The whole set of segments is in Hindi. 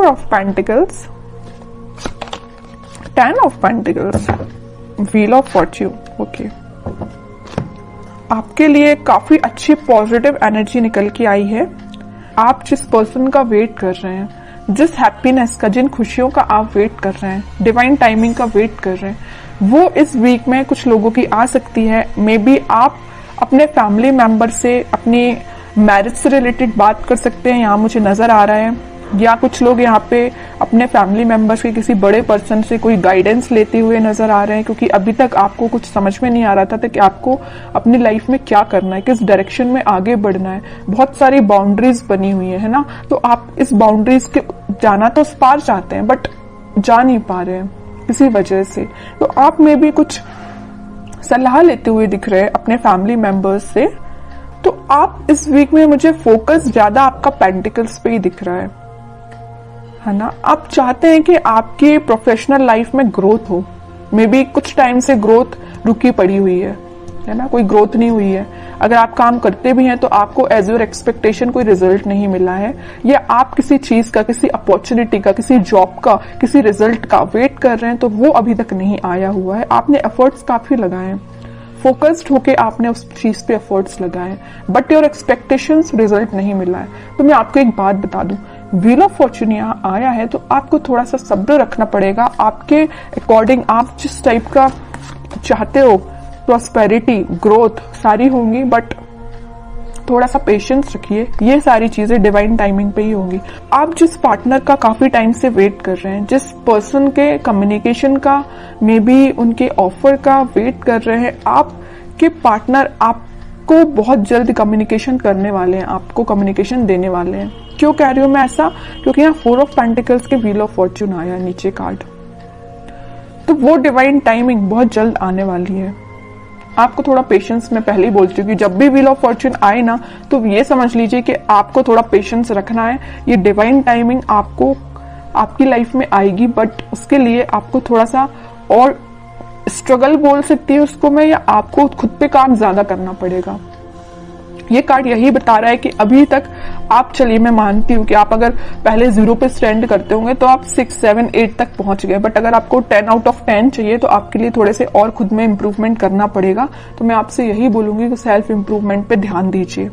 Of pentacles, 10 of pentacles, wheel of Fortune. Okay, आपके लिए काफी अच्छी पॉजिटिव एनर्जी निकल के आई है। आप जिस पर्सन का वेट कर रहे हैं, जिस हैप्पीनेस का, जिन खुशियों का आप वेट कर रहे हैं, डिवाइन टाइमिंग का वेट कर रहे हैं, वो इस वीक में कुछ लोगों की आ सकती है। मे बी आप अपने फैमिली मेंबर से अपनी मैरिज से रिलेटेड बात कर सकते हैं, यहाँ मुझे नजर आ रहा है। या कुछ लोग यहाँ पे अपने फैमिली मेंबर्स के किसी बड़े पर्सन से कोई गाइडेंस लेते हुए नजर आ रहे हैं, क्योंकि अभी तक आपको कुछ समझ में नहीं आ रहा था कि आपको अपनी लाइफ में क्या करना है, किस डायरेक्शन में आगे बढ़ना है। बहुत सारी बाउंड्रीज बनी हुई है ना, तो आप इस बाउंड्रीज के जाना तो पार चाहते हैं, बट जा नहीं पा रहे हैं किसी वजह से। तो आप में भी कुछ सलाह लेते हुए दिख रहे हैं अपने फैमिली मेंबर्स से। तो आप इस वीक में, मुझे फोकस ज्यादा आपका पेंटिकल्स पे ही दिख रहा है ना। आप चाहते हैं कि आपकी प्रोफेशनल लाइफ में ग्रोथ हो। मे बी कुछ टाइम से ग्रोथ रुकी पड़ी हुई है ना, कोई ग्रोथ नहीं हुई है। अगर आप काम करते भी हैं तो आपको एज योर एक्सपेक्टेशन कोई रिजल्ट नहीं मिला है, या आप किसी चीज का, किसी अपॉर्चुनिटी का, किसी जॉब का, किसी रिजल्ट का वेट कर रहे हैं तो वो अभी तक नहीं आया हुआ है। आपने एफर्ट्स काफी लगाए हैं, फोकस्ड होके आपने उस चीज पे एफर्ट्स लगाए, बट योर एक्सपेक्टेशंस रिजल्ट नहीं मिला है। तो मैं आपको एक बात बता दूं, व्हील ऑफ फॉर्च्यून यहाँ आया है तो आपको थोड़ा सा सब्र रखना पड़ेगा। आपके अकॉर्डिंग आप जिस टाइप का चाहते हो, प्रॉस्पेरिटी, ग्रोथ सारी होंगी, बट थोड़ा सा पेशेंस रखिए। ये सारी चीजें डिवाइन टाइमिंग पे ही होंगी। आप जिस पार्टनर का काफी टाइम से वेट कर रहे हैं, जिस पर्सन के कम्युनिकेशन का, मे बी उनके ऑफर का वेट कर रहे हैं, आपके पार्टनर आपको बहुत जल्द कम्युनिकेशन करने वाले हैं, आपको कम्युनिकेशन देने वाले हैं। क्यों कह रही हूं मैं ऐसा? क्योंकि यहाँ 4 ऑफ पेंटिकल्स के व्हील ऑफ फॉर्च्यून आया नीचे कार्ड, तो वो डिवाइन टाइमिंग बहुत जल्द आने वाली है। आपको थोड़ा पेशेंस, मैं पहले ही बोल चुकी हूँ, जब भी व्हील ऑफ फॉर्च्यून आए ना तो ये समझ लीजिए कि आपको थोड़ा पेशेंस रखना है। ये डिवाइन टाइमिंग आपको आपकी लाइफ में आएगी, बट उसके लिए आपको थोड़ा सा और स्ट्रगल बोल सकती है उसको मैं, या आपको खुद पे काम ज्यादा करना पड़ेगा। ये कार्ड यही बता रहा है कि अभी तक आप, चलिए मैं मानती हूँ कि आप अगर पहले 0 पे स्टैंड करते होंगे तो आप 6, 7, 8 तक पहुंच गए, बट अगर आपको 10 आउट ऑफ 10 चाहिए तो आपके लिए थोड़े से और खुद में इंप्रूवमेंट करना पड़ेगा। तो मैं आपसे यही बोलूंगी कि सेल्फ इंप्रूवमेंट पे ध्यान दीजिए,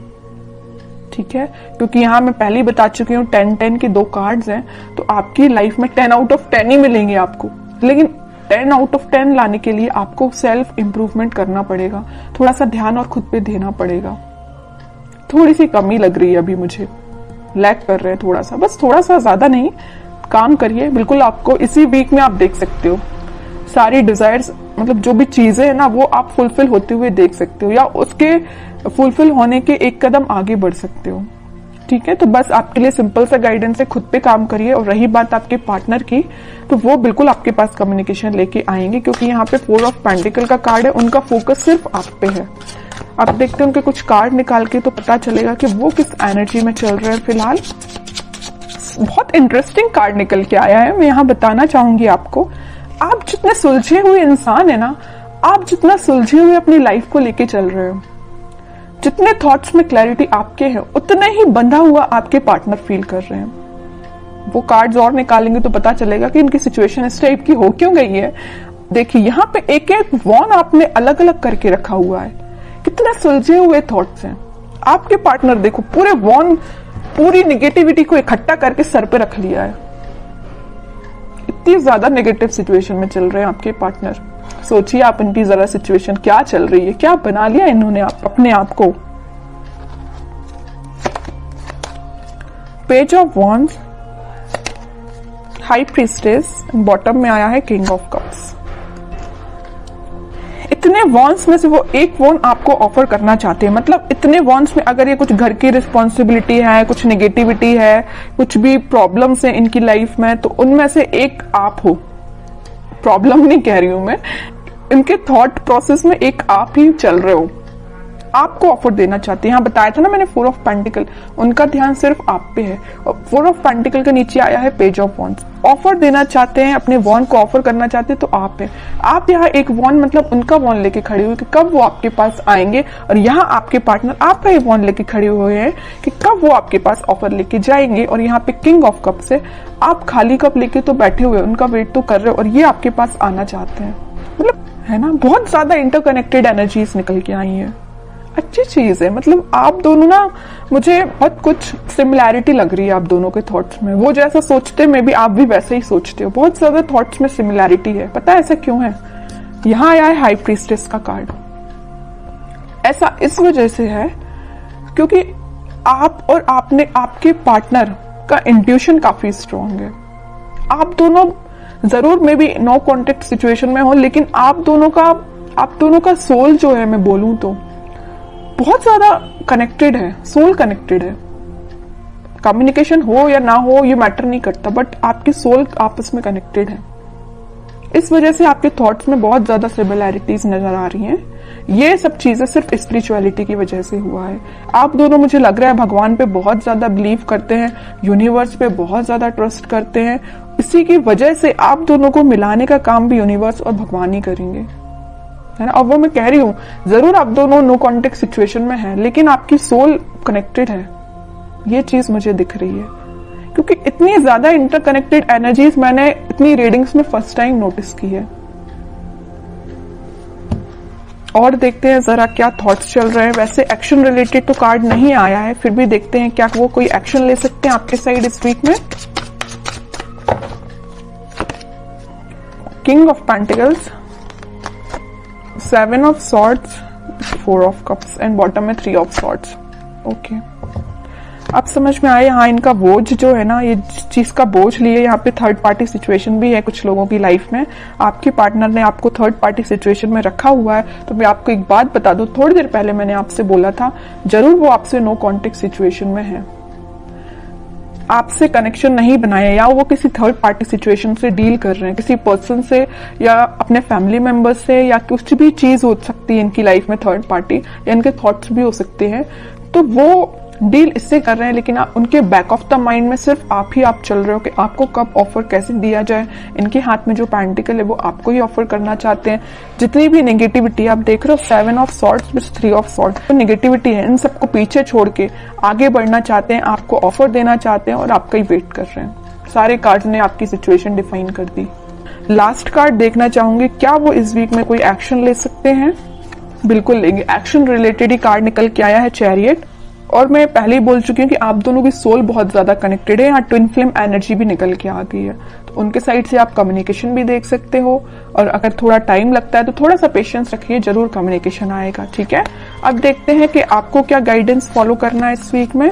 ठीक है? क्योंकि यहाँ मैं पहले ही बता चुकी हूँ 10-10 के 2 कार्ड्स हैं, तो आपकी लाइफ में 10 आउट ऑफ 10 ही मिलेंगे आपको, लेकिन 10 आउट ऑफ 10 लाने के लिए आपको सेल्फ इंप्रूवमेंट करना पड़ेगा, थोड़ा सा ध्यान और खुद पे देना पड़ेगा। थोड़ी सी कमी लग रही है अभी, मुझे लैक कर रहे हैं थोड़ा सा, बस थोड़ा सा, ज्यादा नहीं। काम करिए, बिल्कुल आपको इसी वीक में आप देख सकते हो सारी डिजायर्स, मतलब जो भी चीजें है ना वो आप फुलफिल होते हुए देख सकते हो, या उसके फुलफिल होने के एक कदम आगे बढ़ सकते हो, ठीक है? तो बस आपके लिए सिंपल सा गाइडेंस है, खुद पे काम करिए। और रही बात आपके पार्टनर की, तो वो बिल्कुल आपके पास कम्युनिकेशन लेके आएंगे, क्योंकि यहाँ पे 4 ऑफ पेंटिकल का कार्ड है, उनका फोकस सिर्फ आप पे है। आप देखते हैं उनके कुछ कार्ड निकाल के तो पता चलेगा कि वो किस एनर्जी में चल रहे हैं फिलहाल। बहुत इंटरेस्टिंग कार्ड निकल के आया है, मैं यहाँ बताना चाहूंगी आपको। आप जितने सुलझे हुए इंसान है ना, आप जितना सुलझे हुए अपनी लाइफ को लेके चल रहे हो, जितने थॉट्स में क्लैरिटी आपके हैं, उतने ही बंधा हुआ आपके पार्टनर फील कर रहे हैं। वो कार्ड्स और निकालेंगे तो पता चलेगा कि इनकी सिचुएशन इस टाइप की हो क्यों गई है। देखिए यहाँ पे एक एक वॉन आपने अलग अलग करके रखा हुआ है, कितने सुलझे हुए थॉट्स हैं। आपके पार्टनर देखो पूरे वॉन, पूरी निगेटिविटी को इकट्ठा करके सर पे रख लिया है। इतनी ज्यादा नेगेटिव सिचुएशन में चल रहे हैं आपके पार्टनर। सोचिए आप इनकी जरा सिचुएशन क्या चल रही है, क्या बना लिया इन्होंने अपने आप को। Page of wands, high priestess, bottom में आया है किंग ऑफ कप्स। इतने वॉन्स में से वो एक वॉन आपको ऑफर करना चाहते हैं, मतलब इतने वॉन्स में अगर ये कुछ घर की रिस्पॉन्सिबिलिटी है, कुछ नेगेटिविटी है, कुछ भी प्रॉब्लम्स है इनकी लाइफ में, तो उनमें से एक आप हो। प्रॉब्लम नहीं कह रही हूं मैं, इनके थॉट प्रोसेस में एक आप ही चल रहे हो। आपको ऑफर देना चाहते हैं। यहाँ बताया था ना मैंने 4 ऑफ पेंटिकल, उनका ध्यान सिर्फ आप पे है। और 4 ऑफ पेंटिकल के नीचे आया है पेज ऑफ वॉन्ड्स। ऑफर देना चाहते हैं, अपने वॉन्ड को ऑफर करना चाहते हैं तो आप है। आप यहाँ एक वॉन्ड मतलब उनका वॉन्ड लेके खड़े हुए कि कब वो आपके पास आएंगे, और यहाँ आपके पार्टनर आपका ही वॉन्ड लेके खड़े हुए हैं कि कब वो आपके पास ऑफर लेके जाएंगे। और यहाँ पे किंग ऑफ कप्स है, आप खाली कप लेके तो बैठे हुए, उनका वेट तो कर रहे हो और ये आपके पास आना चाहते हैं। मतलब है ना, बहुत ज्यादा इंटरकनेक्टेड एनर्जीज निकल के आई है। अच्छी चीज है, मतलब आप दोनों ना, मुझे बहुत कुछ सिमिलैरिटी लग रही है आप दोनों के थॉट्स में। वो जैसा सोचते हैं मे बी आप भी वैसे ही सोचते हो। बहुत ज्यादा थॉट्स में सिमिलैरिटी है। पता है ऐसा क्यों है? यहाँ आया है हाई प्रीस्टेस का कार्ड। ऐसा इस वजह से है क्योंकि आप और आपके पार्टनर का इंट्यूशन काफी स्ट्रांग है। आप दोनों जरूर may be no contact situation में हो, लेकिन आप दोनों का सोल जो है, मैं बोलूं तो बहुत ज्यादा कनेक्टेड है। सोल कनेक्टेड है। कम्युनिकेशन हो या ना हो ये मैटर नहीं करता, बट आपकी सोल आपस में कनेक्टेड है। इस वजह से आपके थॉट्स में बहुत ज्यादा सिमिलैरिटीज नजर आ रही हैं। ये सब चीजें सिर्फ स्पिरिचुअलिटी की वजह से हुआ है। आप दोनों, मुझे लग रहा है, भगवान पे बहुत ज्यादा बिलीव करते हैं, यूनिवर्स पे बहुत ज्यादा ट्रस्ट करते हैं। इसी की वजह से आप दोनों को मिलाने का काम भी यूनिवर्स और भगवान ही करेंगे, है ना। अब वो मैं कह रही हूं, जरूर आप दोनों नो कॉन्टेक्ट सिचुएशन में हैं, लेकिन आपकी सोल कनेक्टेड है। ये चीज मुझे दिख रही है क्योंकि इतनी ज्यादा इंटरकनेक्टेड एनर्जीज मैंने इतनी रीडिंग्स में फर्स्ट टाइम नोटिस की है। और देखते हैं जरा क्या थॉट्स चल रहे हैं। वैसे एक्शन रिलेटेड तो कार्ड नहीं आया है, फिर भी देखते हैं क्या वो कोई एक्शन ले सकते हैं आपके साइड इस वीक में। King of pentacles, 7 of swords, 4 of cups and bottom में 3 ऑफ सॉर्ड्स। ओके, अब समझ में आया। हाँ, इनका बोझ जो है ना, ये चीज का बोझ लिए, यहाँ पे थर्ड पार्टी सिचुएशन भी है कुछ लोगों की लाइफ में। आपके पार्टनर ने आपको थर्ड पार्टी सिचुएशन में रखा हुआ है। तो मैं आपको एक बात बता दूं, थोड़ी देर पहले मैंने आपसे बोला था, जरूर वो आपसे नो कॉन्टेक्ट सिचुएशन में है, आपसे कनेक्शन नहीं बनाया, या वो किसी थर्ड पार्टी सिचुएशन से डील कर रहे हैं, किसी पर्सन से या अपने फैमिली मेंबर्स से, या कुछ भी चीज हो सकती है इनकी लाइफ में थर्ड पार्टी, या इनके थॉट्स भी हो सकते हैं। तो वो डील इससे कर रहे हैं, लेकिन उनके बैक ऑफ द माइंड में सिर्फ आप चल रहे हो कि आपको कब ऑफर कैसे दिया जाए। इनके हाथ में जो पेंटिकल है वो आपको ही ऑफर करना चाहते हैं। जितनी भी नेगेटिविटी आप देख रहे हो, 7 of swords with 3 of swords, तो नेगेटिविटी है, इन सबको पीछे छोड़ के आगे बढ़ना चाहते हैं, आपको ऑफर देना चाहते हैं और आपका ही वेट कर रहे हैं। सारे कार्ड्स ने आपकी सिचुएशन डिफाइन कर दी। लास्ट कार्ड देखना चाहूंगी, क्या वो इस वीक में कोई एक्शन ले सकते हैं? बिल्कुल लेंगे। एक्शन रिलेटेड ही कार्ड निकल के आया है, चैरियट। और मैं पहले ही बोल चुकी हूँ कि आप दोनों की सोल बहुत ज्यादा कनेक्टेड है। यहाँ ट्विन फ्लेम एनर्जी भी निकल के आ गई है, तो उनके साइड से आप कम्युनिकेशन भी देख सकते हो। और अगर थोड़ा टाइम लगता है तो थोड़ा सा पेशेंस रखिए, जरूर कम्युनिकेशन आएगा। ठीक है, अब देखते हैं कि आपको क्या गाइडेंस फॉलो करना है इस वीक में।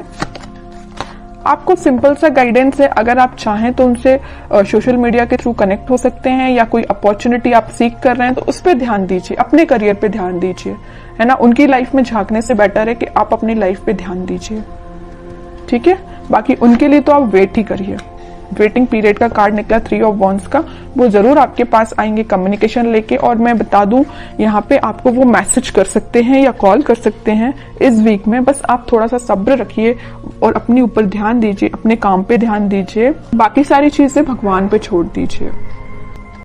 आपको सिंपल सा गाइडेंस है, अगर आप चाहें तो उनसे सोशल मीडिया के थ्रू कनेक्ट हो सकते हैं, या कोई अपॉर्चुनिटी आप सीख कर रहे हैं तो उस पर ध्यान दीजिए, अपने करियर पे ध्यान दीजिए, है ना। उनकी लाइफ में झांकने से बेटर है कि आप अपनी लाइफ पे ध्यान दीजिए। ठीक है, बाकी उनके लिए तो आप वेट ही करिए। वेटिंग पीरियड का कार्ड निकला 3 ऑफ वॉन्ड्स का, वो जरूर आपके पास आएंगे कम्युनिकेशन लेके। और मैं बता दूं, यहाँ पे आपको वो मैसेज कर सकते हैं या कॉल कर सकते हैं इस वीक में। बस आप थोड़ा सा सब्र रखिए और अपने ऊपर ध्यान दीजिए, अपने काम पे ध्यान दीजिए, बाकी सारी चीजें भगवान पे छोड़ दीजिए।